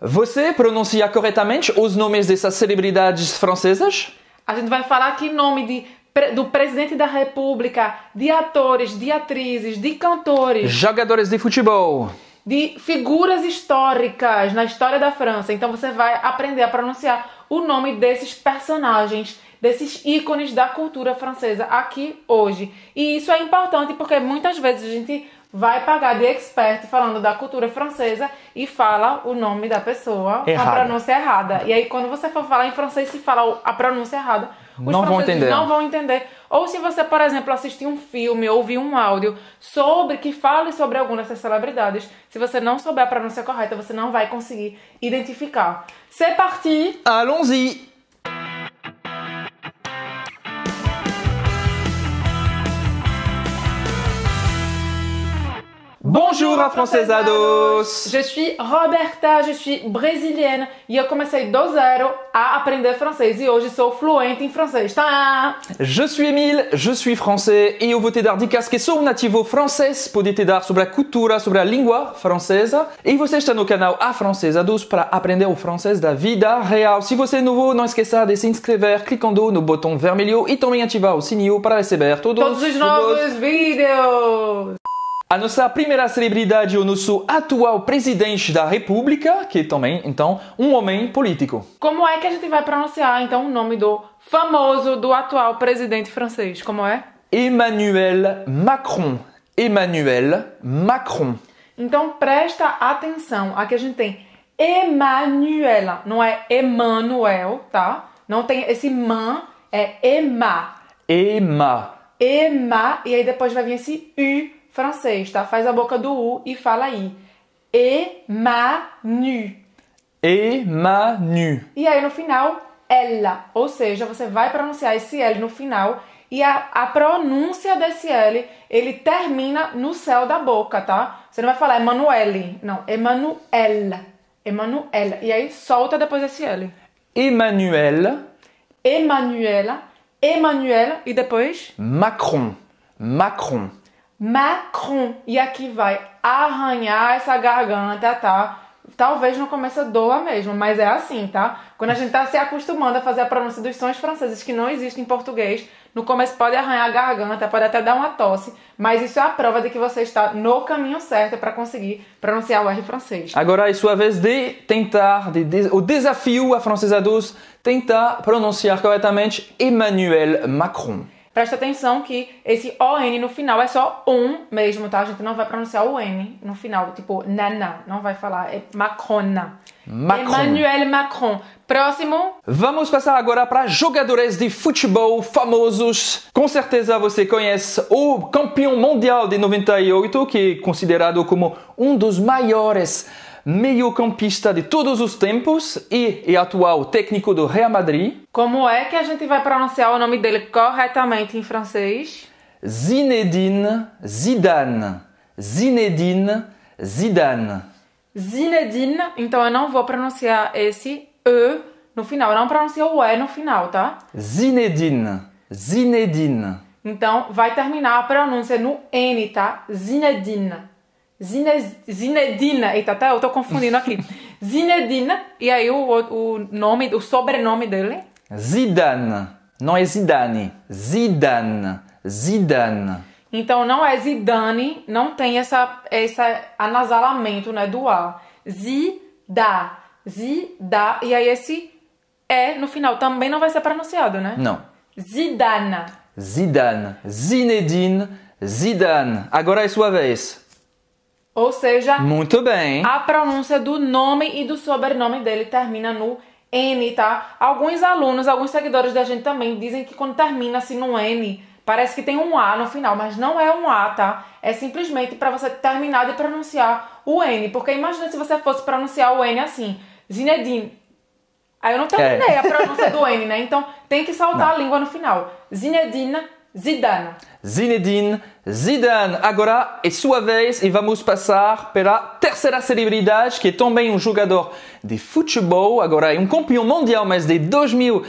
Você pronuncia corretamente os nomes dessas celebridades francesas? A gente vai falar aqui nome do presidente da República, de atores, de atrizes, de cantores, Jogadores de futebol. de figuras históricas na história da França. Então você vai aprender a pronunciar o nome desses personagens, desses ícones da cultura francesa aqui hoje. E isso é importante porque muitas vezes a gente vai pagar de expert falando da cultura francesa e fala o nome da pessoa com a pronúncia errada. E aí quando você for falar em francês e fala a pronúncia errada, os não vão franceses entender. não vão entender. Ou se você, por exemplo, assistir um filme ou ouvir um áudio que fale sobre alguma dessas celebridades, se você não souber a pronúncia correta, você não vai conseguir identificar. C'est parti! Allons-y! Bonjour, afrancesados! Je suis Roberta, je suis brésilienne e eu comecei do zero a aprender francês e hoje sou fluente em francês. Tá? Je suis Emile, je suis français e eu vou te dar dicas que sou nativo francês, poder te dar sobre a cultura, sobre a língua francesa. E você está no canal Afrancesados para aprender o francês da vida real. Se você é novo, não esqueça de se inscrever clicando no botão vermelho e também ativar o sininho para receber Todos os novos vídeos! A nossa primeira celebridade é o nosso atual presidente da República, que é também, então, um homem político. Como é que a gente vai pronunciar, então, o nome do famoso, do atual presidente francês? Como é? Emmanuel Macron. Emmanuel Macron. Então, presta atenção. Aqui a gente tem Emanuela, não é Emmanuel, tá? Não tem esse man, é Emma. Emma. Emma, e aí depois vai vir esse U francês, tá? Faz a boca do U e fala I. Emanu. Emanu. E aí no final, ela. Ou seja, você vai pronunciar esse L no final e a pronúncia desse L, ele termina no céu da boca, tá? Você não vai falar Emanuele, não. Emanuela. Emanuela. E aí solta depois esse L. Emmanuel. Emanuela. Emanuela. E depois? Macron. Macron. Macron. E aqui vai arranhar essa garganta, tá? Talvez no começo doa mesmo, mas é assim, tá? Quando a gente tá se acostumando a fazer a pronúncia dos sons franceses que não existem em português, no começo pode arranhar a garganta, pode até dar uma tosse, mas isso é a prova de que você está no caminho certo para conseguir pronunciar o R francês. Agora é sua vez de tentar, o desafio afrancesados, tentar pronunciar corretamente Emmanuel Macron. Presta atenção que esse ON no final é só mesmo, tá? A gente não vai pronunciar o N no final, tipo nana, não vai falar, é Macrona. Macron. Emmanuel Macron. Próximo. Vamos passar agora para jogadores de futebol famosos. Com certeza você conhece o campeão mundial de 98, que é considerado como um dos maiores meio-campista de todos os tempos e é atual técnico do Real Madrid. Como é que a gente vai pronunciar o nome dele corretamente em francês? Zinedine Zidane. Zinedine Zidane. Zinedine, então eu não vou pronunciar esse E no final, eu não pronuncio o E no final, tá? Zinedine. Zinedine. Então vai terminar a pronúncia no N, tá? Zinedine. Zinedine, eita, até eu tô confundindo aqui. Zinedine, e aí o nome, o sobrenome dele? Zidane. Não é Zidane. Zidane. Zidane. Então não é Zidane, não tem esse anasalamento, né, do A. Zida, e aí esse E no final também não vai ser pronunciado, né? Não. Zidane. Zidane. Zinedine Zidane. Agora é sua vez. Ou seja, muito bem. A pronúncia do nome e do sobrenome dele termina no N, tá? Alguns alunos, alguns seguidores da gente também dizem que quando termina assim no N, parece que tem um A no final, mas não é um A, tá? É simplesmente para você terminar de pronunciar o N, porque imagina se você fosse pronunciar o N assim, Zinedine. Aí eu não terminei a pronúncia do N, né? Então tem que soltar a língua no final. Zinedine Zidane. Zinedine Zidane. Agora é sua vez e vamos passar para a terceira celebridade, que é também um jogador de futebol. Agora é um campeão mundial, mas de 2000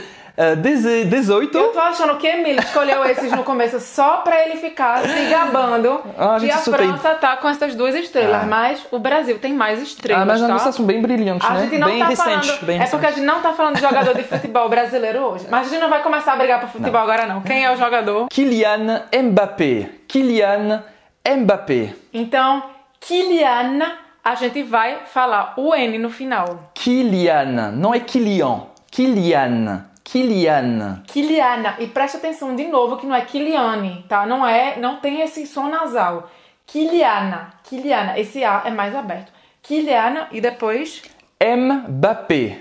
18. Eu tô achando que Emílio escolheu esses no começo só pra ele ficar se gabando. E a França tá com essas 2 estrelas, mas o Brasil tem mais estrelas, mas as tá? nossas são bem brilhantes, A né? gente não Bem tá recentes. falando, Bem porque a gente não tá falando de jogador de futebol brasileiro hoje. Mas a gente não vai começar a brigar por futebol agora não. Quem é o jogador? Kylian Mbappé. Kylian Mbappé. Então, Kylian, a gente vai falar o N no final. Kylian, não é Kylian. Kylian. Kylian. Kylian. E preste atenção de novo que não é Kyliane, tá? Não tem esse som nasal. Kylian. Kylian. Esse A é mais aberto. Kylian e depois... Mbappé.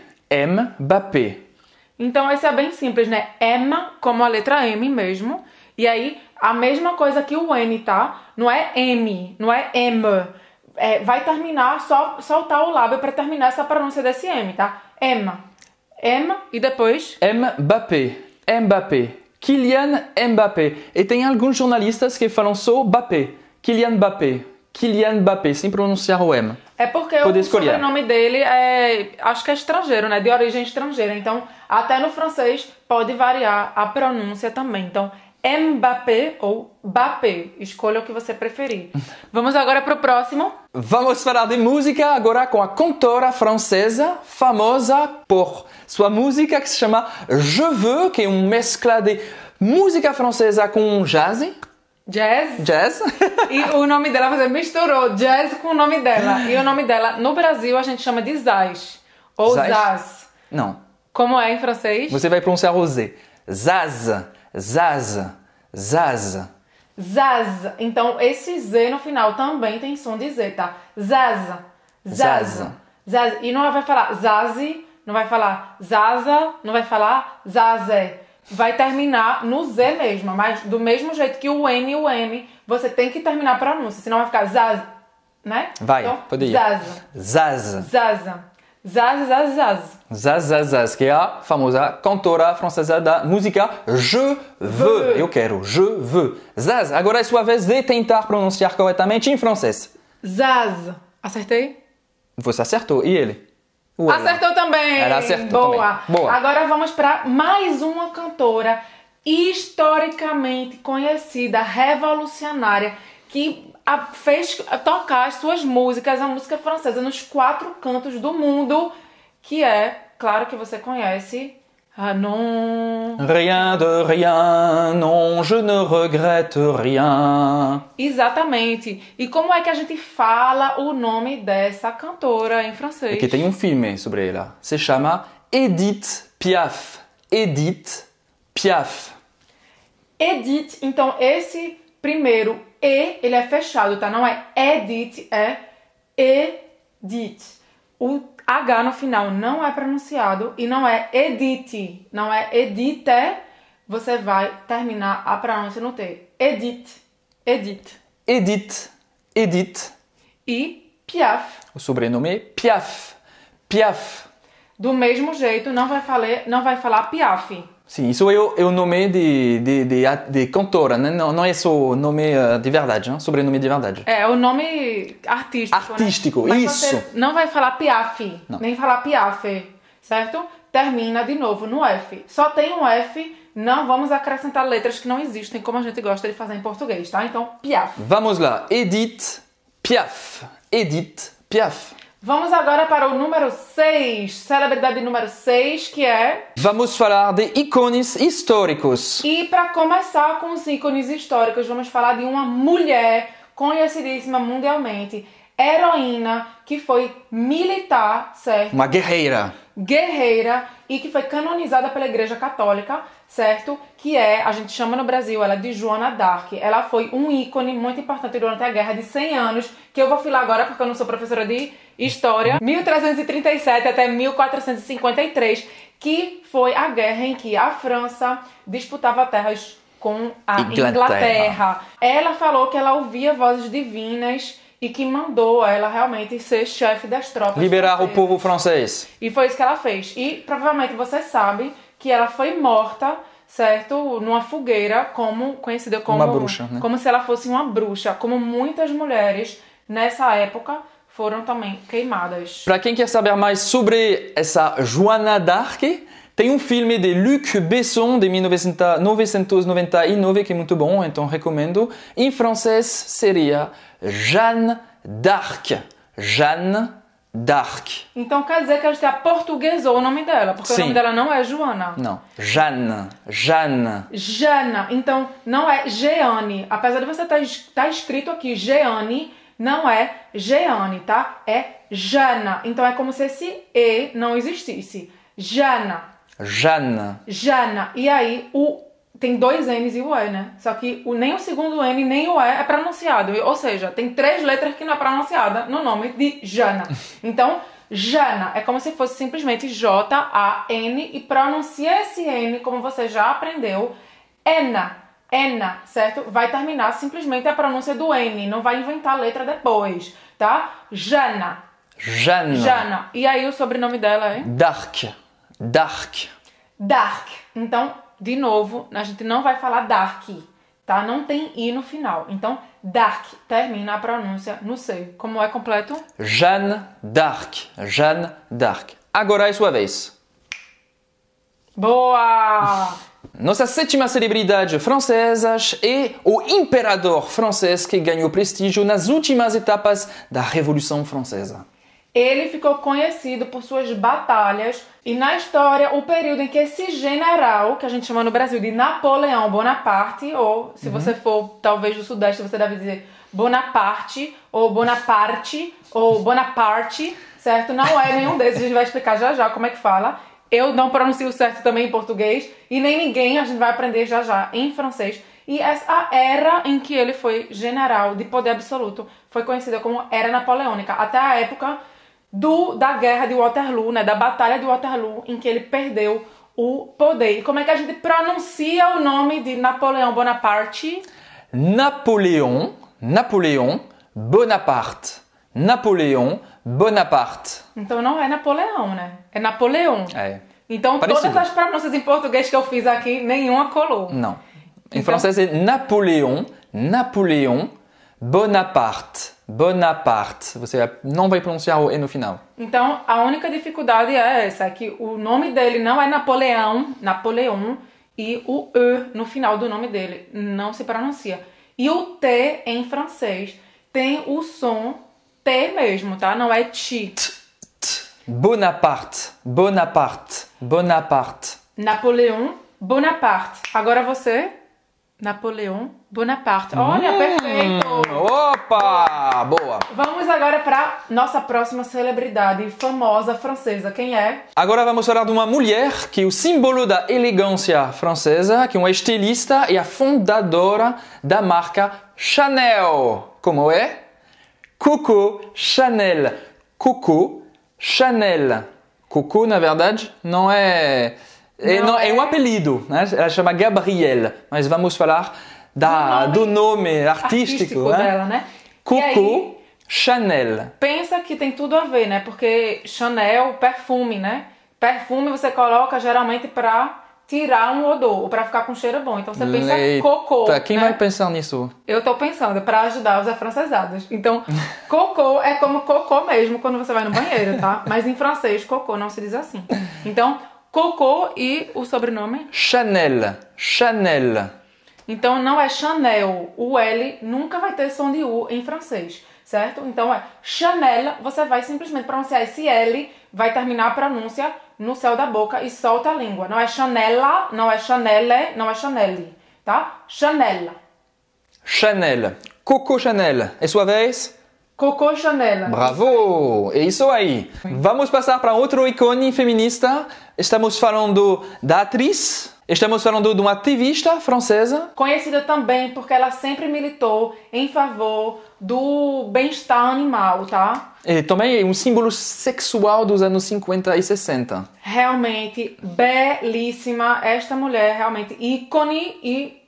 Mbappé. Então esse é bem simples, né? M como a letra M mesmo. E aí a mesma coisa que o N, tá? Não é M, não é M. Vai terminar, só soltar o lábio para terminar essa pronúncia desse M, tá? M. M e depois... Mbappé. Mbappé. Kylian Mbappé. E tem alguns jornalistas que falam só Mbappé. Kylian Mbappé. Kylian Mbappé, sem pronunciar o M. É porque o sobrenome dele acho que é estrangeiro, né? De origem estrangeira. Então, até no francês pode variar a pronúncia também. Então, Mbappé ou Bappé. Escolha o que você preferir. Vamos agora para o próximo. Vamos falar de música agora com a cantora francesa famosa por sua música que se chama Je Veux, que é uma mescla de música francesa com jazz. Jazz. E o nome dela, você misturou jazz com o nome dela. E o nome dela, no Brasil, a gente chama de Zaz. Ou Zaz. Não. Como é em francês? Você vai pronunciar o Z. Zaz. Zaz. Zaz. Zaz. Então, esse Z no final também tem som de Z, tá? Zaz. Zaz. Zaz. E não vai falar Zazi, não vai falar Zaza, não vai falar Zazé. Vai terminar no Z mesmo, mas do mesmo jeito que o N e o M, você tem que terminar a pronúncia, senão vai ficar Zaz, né? Vai, então, pode ir. Zaza. Zaz. Zaza. Zaz, zaz, zaz. Zaz, zaz, zaz, que é a famosa cantora francesa da música Je Veux. Eu quero, Je Veux. Zaz, agora é sua vez de tentar pronunciar corretamente em francês. Zaz. Acertei? Você acertou. E ele? Acertou também. Ela acertou Boa. também. Boa. Agora vamos para mais uma cantora historicamente conhecida, revolucionária, que fez tocar as suas músicas, a música francesa, nos 4 cantos do mundo, que é, claro que você conhece, non... Rien de rien, non, je ne regrette rien. Exatamente. E como é que a gente fala o nome dessa cantora em francês? Aqui tem um filme sobre ela. Se chama Edith Piaf. Edith Piaf. Edith, então esse primeiro E, ele é fechado, tá? Não é Edith, é Edith. O H no final não é pronunciado e não é Edith, não é Edith, você vai terminar a pronúncia no T. Edith, Edith. Edith, Edith. E Piaf. O sobrenome é Piaf. Piaf. Do mesmo jeito, não vai falar Piaf. Sim, isso é o nome de cantora, né? Não é só o nome de verdade, né? Sobrenome de verdade. É o nome artístico. Artístico, né? isso. Você não vai falar Piaf, não. Nem falar Piaf, certo? Termina de novo no F. Só tem um F, não vamos acrescentar letras que não existem, como a gente gosta de fazer em português, tá? Então, Piaf. Vamos lá, Edith Piaf. Edith Piaf. Vamos agora para o número 6, celebridade número 6, que é... Vamos falar de ícones históricos. E para começar com os ícones históricos, vamos falar de uma mulher conhecidíssima mundialmente, heroína, que foi militar, certo? Uma guerreira. Guerreira e que foi canonizada pela Igreja Católica, certo? Que a gente chama no Brasil ela de Joana d'Arc. Ela foi um ícone muito importante durante a Guerra de 100 anos, que eu vou falar agora porque eu não sou professora de História. 1337 até 1453, que foi a guerra em que a França disputava terras com a Inglaterra. Ela falou que ela ouvia vozes divinas e que mandou ela realmente ser chefe das tropas. Liberar francesas. o povo francês. E foi isso que ela fez. E provavelmente você sabe que ela foi morta, certo? Numa fogueira, conhecida como... Uma bruxa, né? Como se ela fosse uma bruxa. Como muitas mulheres nessa época foram também queimadas. Para quem quer saber mais sobre essa Joana d'Arc, Tem um filme de Luc Besson de 1999 que é muito bom, então recomendo. Em francês seria Jeanne d'Arc. Jeanne d'Arc. Então quer dizer que a gente aportuguesou o nome dela, porque Sim. o nome dela não é Joana. Não, Jeanne. Jeanne. Jana, então não é Jeane. Apesar de você tá escrito aqui Jeane, não é Jeane, tá? É Jana. Então é como se esse E não existisse. Jana. Jeanne. Jana. E aí tem dois N's e o E, né? Só que nem o segundo N nem o E é pronunciado. Ou seja, tem 3 letras que não é pronunciada no nome de Jana. Então, Jana é como se fosse simplesmente J-A-N e pronuncia esse N, como você já aprendeu, Ena, certo? Vai terminar simplesmente a pronúncia do N, não vai inventar a letra depois, tá? Jana. Jeanne. Jana. E aí o sobrenome dela é? D'Arc. D'Arc. Dark. Então, de novo, a gente não vai falar dark, tá? Não tem I no final. Então, dark termina a pronúncia no C. Como é completo? Jeanne d'Arc. Jeanne d'Arc. Agora é sua vez. Boa! Nossa sétima celebridade francesa é o imperador francês que ganhou prestígio nas últimas etapas da Revolução Francesa. Ele ficou conhecido por suas batalhas e na história o período em que esse general, que a gente chama no Brasil de Napoleão Bonaparte, ou se você for talvez do Sudeste você deve dizer Bonaparte, ou Bonaparte, ou Bonaparte, certo? Não é nenhum desses, a gente vai explicar já como é que fala. Eu não pronuncio certo também em português e nem ninguém, a gente vai aprender já em francês. E essa era em que ele foi general de poder absoluto foi conhecida como Era Napoleônica, até a época da guerra de Waterloo, né, da batalha de Waterloo, em que ele perdeu o poder. E como é que a gente pronuncia o nome de Napoleão Bonaparte? Napoléon Bonaparte. Napoléon Bonaparte. Então não é Napoleão, né? É Napoleão. É. Então Parecido. todas as pronúncias em português que eu fiz aqui, nenhuma colou. Não. Em francês é Napoléon Bonaparte. Bonaparte. Você não vai pronunciar o E no final. Então, a única dificuldade é essa, é que o nome dele não é Napoleão, e o E no final do nome dele não se pronuncia. E o T em francês tem o som T mesmo, tá? Não é ti. Bonaparte. Napoleão Bonaparte. Agora você... Napoleão Bonaparte. Olha, perfeito! Opa! Boa! Vamos agora para nossa próxima celebridade famosa francesa. Quem é? Agora vamos falar de uma mulher que é o símbolo da elegância francesa, que é uma estilista e a fundadora da marca Chanel. Como é? Coco Chanel. Coco Chanel. Coco, na verdade, não é... É um apelido, né? Ela chama Gabrielle, mas vamos falar do nome artístico dela, né? Coco Chanel. Pensa que tem tudo a ver, né? Porque Chanel, perfume, né? Perfume você coloca geralmente pra tirar um odor, ou pra ficar com cheiro bom. Então você pensa cocô. Quem vai pensar nisso? Eu tô pensando, pra ajudar os afrancesados. Então, cocô é como cocô mesmo quando você vai no banheiro, tá? Mas em francês, cocô não se diz assim. Então... Coco e o sobrenome? Chanel. Então não é Chanel. O L nunca vai ter som de U em francês, certo? Então é Chanel, você vai simplesmente pronunciar esse L, vai terminar a pronúncia no céu da boca e solta a língua. Não é Chanela, não é Chanelle, não é Chanelle, tá? Chanel. Coco Chanel. É sua vez? Coco Chanel. Bravo! É isso aí. Vamos passar para outro ícone feminista. Estamos falando da atriz. Estamos falando de uma ativista francesa. Conhecida também porque ela sempre militou em favor do bem-estar animal, tá? E também é um símbolo sexual dos anos 50 e 60. Realmente belíssima. Esta mulher, realmente ícone. E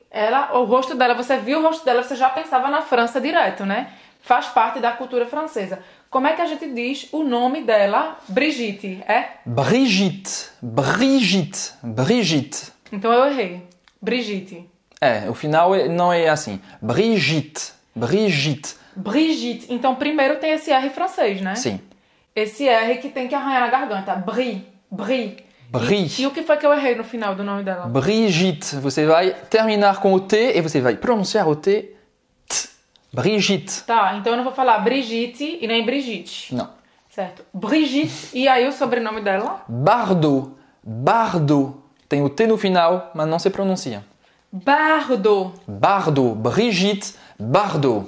o rosto dela, você viu o rosto dela, você já pensava na França direto, né? Faz parte da cultura francesa. Como é que a gente diz o nome dela? Brigitte, é? Brigitte. Então eu errei. Brigitte. O final não é assim. Brigitte. Então primeiro tem esse R francês, né? Sim. Esse R que tem que arranhar na garganta. Brie. Bri. E o que foi que eu errei no final do nome dela? Brigitte. Você vai terminar com o T e você vai pronunciar o T. T. Brigitte. Tá, então eu não vou falar Brigitte e nem Brigitte. Não. Certo. Brigitte. E aí o sobrenome dela? Bardot. Bardot. Tem o T no final, mas não se pronuncia. Bardot. Bardot. Brigitte Bardot.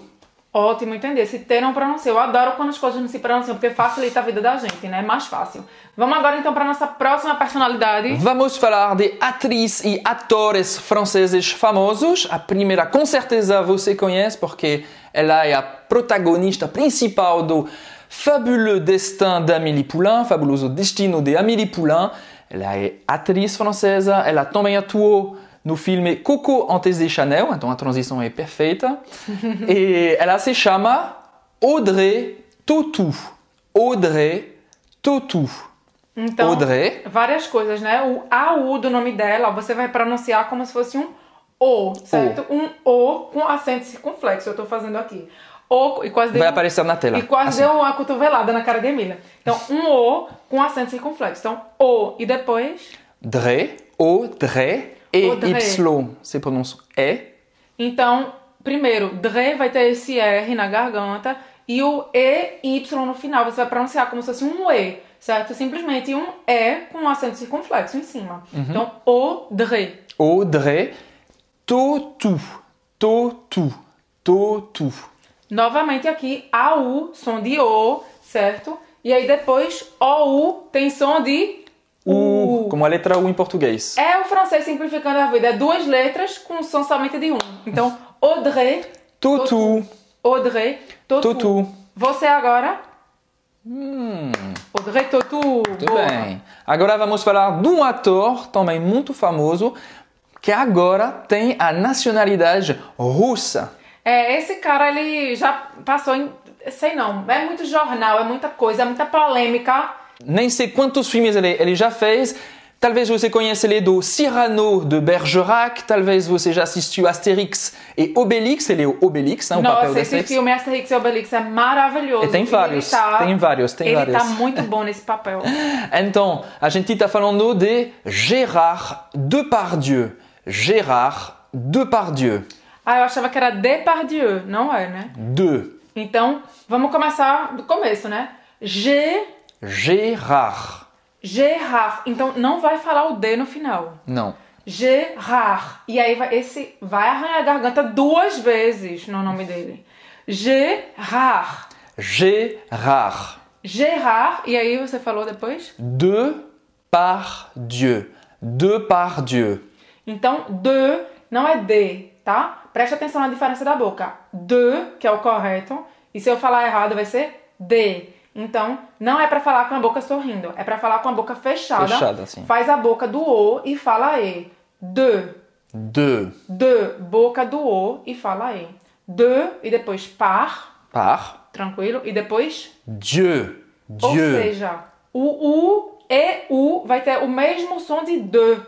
Ótimo entender. Esse T não pronuncia. Eu adoro quando as coisas não se pronunciam, porque facilita a vida da gente, né? É mais fácil. Vamos agora então para nossa próxima personalidade. Vamos falar de atrizes e atores franceses famosos. A primeira, com certeza, você conhece, porque ela é a protagonista principal do Fabuleux Destin d'Amélie Poulain, Fabuloso Destino de Amélie Poulain. Ela é atriz francesa, ela também atuou no filme Coco antes de Chanel, então a transição é perfeita. E ela se chama Audrey Tautou. Audrey Tautou. Então, Audrey. Várias coisas, né? O AU do nome dela, você vai pronunciar como se fosse um O, certo? Um O com acento circunflexo, eu tô fazendo aqui. O, e quase deu Vai aparecer na tela. E quase assim. deu uma cotovelada na cara de Emília. Então, um O com acento circunflexo. Então, O e depois... Dre, Audrey e Audrey. Y se pronuncia E. Então, primeiro, Dre vai ter esse R na garganta e o E e Y no final. Você vai pronunciar como se fosse um E, certo? Simplesmente um E com um acento circunflexo em cima. Então, Audrey. Audrey Tautou. Tautou. Tautou. Novamente aqui, AU, som de O, certo? E aí depois, OU tem som de U. Como a letra U em português. É o francês simplificando a vida. É duas letras com som somente de um. Então, Audrey Tautou. Audrey Tautou. Tautou. Você agora? Audrey Tautou. Tudo bem. Agora vamos falar de um ator também muito famoso que agora tem a nacionalidade russa. É, esse cara, ele já passou em... Sei não, é muito jornal, é muita coisa, é muita polêmica. Nem sei quantos filmes ele já fez. Talvez você conheça ele do Cyrano de Bergerac. Talvez você já assistiu Astérix e Obélix. Ele é o Obélix, né? O papel Nossa, esse filme Asterix e Obelix é maravilhoso. E tem vários, tem Ele vários. tá muito bom nesse papel. Então, a gente está falando de Gérard Depardieu. Gérard Depardieu. Ah, eu achava que era Depardieu, não é, né? Então, vamos começar do começo, né? Gérard. Gérard. Então, não vai falar o D no final. Não. Gérard. E aí, esse vai arranhar a garganta duas vezes no nome dele. Gérard. Gérard. Gérard. E aí, você falou depois? Depardieu. Depardieu. Então, de não é D, tá? Presta atenção na diferença da boca. De, que é o correto, e se eu falar errado vai ser D. Então, não é pra falar com a boca sorrindo, é pra falar com a boca fechada. Fechada, sim. Faz a boca do O e fala E. De. De. De, boca do O e fala E. De, e depois par, tranquilo, e depois Dieu. Ou Dieu. seja, o U e U vai ter o mesmo som de de,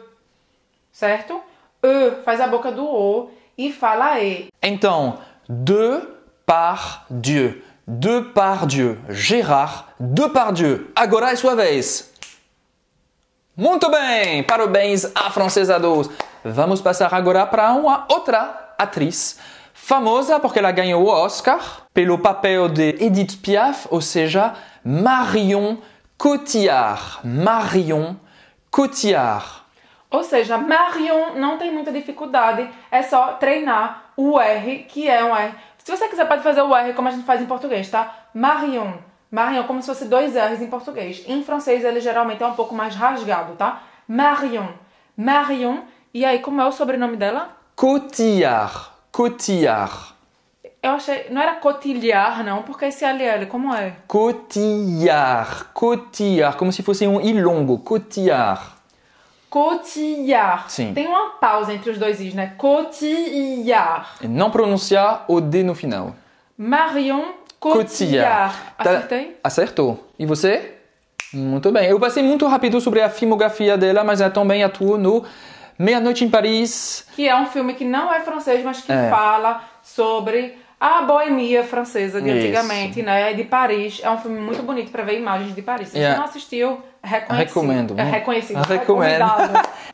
certo? E faz a boca do O e fala E. Então, Depardieu. Depardieu. Gérard Depardieu. Agora é sua vez. Muito bem! Parabéns a francesados. Vamos passar agora para uma outra atriz famosa porque ela ganhou o Oscar pelo papel de Edith Piaf, ou seja, Marion Cotillard. Marion Cotillard. Ou seja, Marion não tem muita dificuldade, é só treinar o R, que é um R. Se você quiser, pode fazer o R como a gente faz em português, tá? Marion. Marion, como se fosse dois R's em português. Em francês, ele geralmente é um pouco mais rasgado, tá? Marion. Marion. E aí, como é o sobrenome dela? Cotillard. Cotillard. Eu achei... Não era Cotillard, não, porque esse LL, como é? Cotillard. Cotillard. Como se fosse um I longo. Cotillard. Cotillard. Sim. Tem uma pausa entre os dois I's, né? Cotillard. E não pronunciar o D no final. Marion Cotillard. Acertei? Acertou. E você? Muito bem. Eu passei muito rápido sobre a filmografia dela, mas ela também atuou no Meia-Noite em Paris. Que é um filme que não é francês, mas que fala sobre a boemia francesa de Isso. antigamente, né? De Paris. É um filme muito bonito para ver imagens de Paris. Se você não assistiu, recomendo. É reconhecido. Recomendo.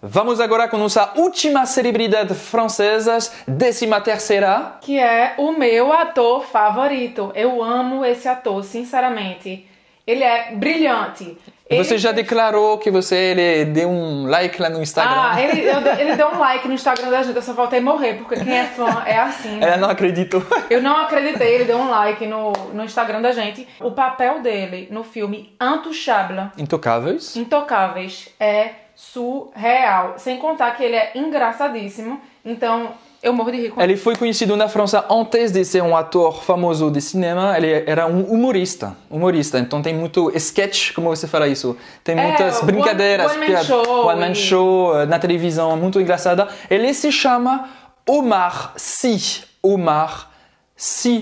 Vamos agora com nossa última celebridade francesa, 13ª. Que é o meu ator favorito. Eu amo esse ator, sinceramente. Ele é brilhante. Você já declarou que ele deu um like lá no Instagram? Ah, ele deu um like no Instagram da gente, eu só faltei morrer, porque quem é fã é assim, né? Ela não acreditou. Eu não acreditei, ele deu um like no Instagram da gente. O papel dele no filme Intocáveis. Intocáveis é surreal. Sem contar que ele é engraçadíssimo, então eu morro de rir com ele. Ele foi conhecido na França antes de ser um ator famoso de cinema. Ele era um humorista. Então tem muito sketch, como você fala isso. Tem muitas brincadeiras. One Man Show na televisão, muito engraçada. Ele se chama Omar Sy.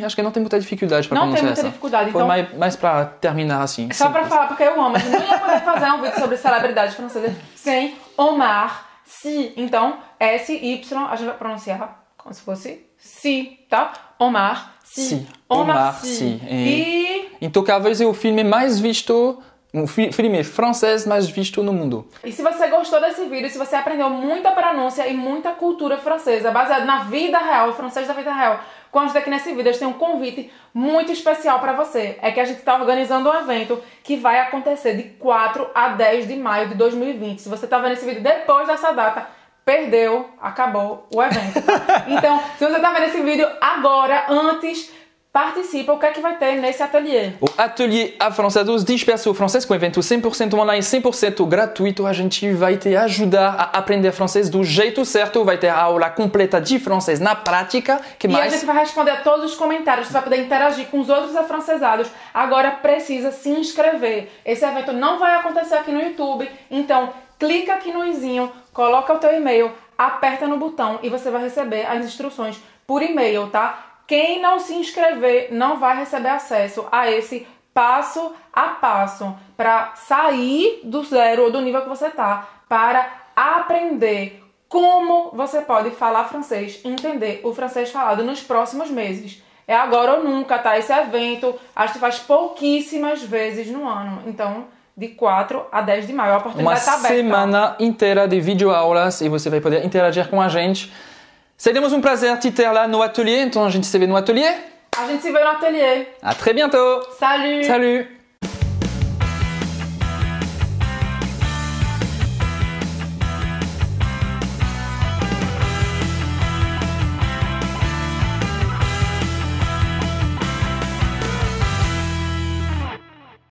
Acho que não tem muita dificuldade para pronunciar essa. Não tem muita dificuldade. Foi Então, mais para terminar assim. Só para falar, porque eu amo. A gente não ia poder fazer um vídeo sobre celebridades francesas sem Omar Sy. Então, S-Y, a gente vai pronunciar como se fosse Si, tá? Omar Sy. Omar Sy. E Intocáveis é o filme mais visto, um filme francês mais visto no mundo. E se você gostou desse vídeo, se você aprendeu muita pronúncia e muita cultura francesa, baseado na vida real, o francês da vida real, consta aqui nesse vídeo, a gente tem um convite muito especial para você. É que a gente está organizando um evento que vai acontecer de 4 a 10 de maio de 2020. Se você está vendo esse vídeo depois dessa data, perdeu, acabou o evento. Então, se você está vendo esse vídeo agora, antes, participa. O que é que vai ter nesse ateliê? O Ateliê Afrancesados Disperso Francês, com evento 100% online, 100% gratuito. A gente vai te ajudar a aprender francês do jeito certo. Vai ter a aula completa de francês na prática. E a gente vai responder a todos os comentários. Você vai poder interagir com os outros afrancesados. Agora precisa se inscrever. Esse evento não vai acontecer aqui no YouTube. Então, clica aqui no izinho, coloca o teu e-mail, aperta no botão e você vai receber as instruções por e-mail, tá? Quem não se inscrever não vai receber acesso a esse passo a passo para sair do zero ou do nível que você tá, para aprender como você pode falar francês e entender o francês falado nos próximos meses. É agora ou nunca, tá? Esse evento a gente faz pouquíssimas vezes no ano, então de 4 a 10 de maio. A oportunidade está aberta. Uma semana inteira de videoaulas e você vai poder interagir com a gente. Seremos um prazer te ter lá no ateliê, então a gente se vê no ateliê. A gente se vê no ateliê. À très bientôt. Salut. Salut.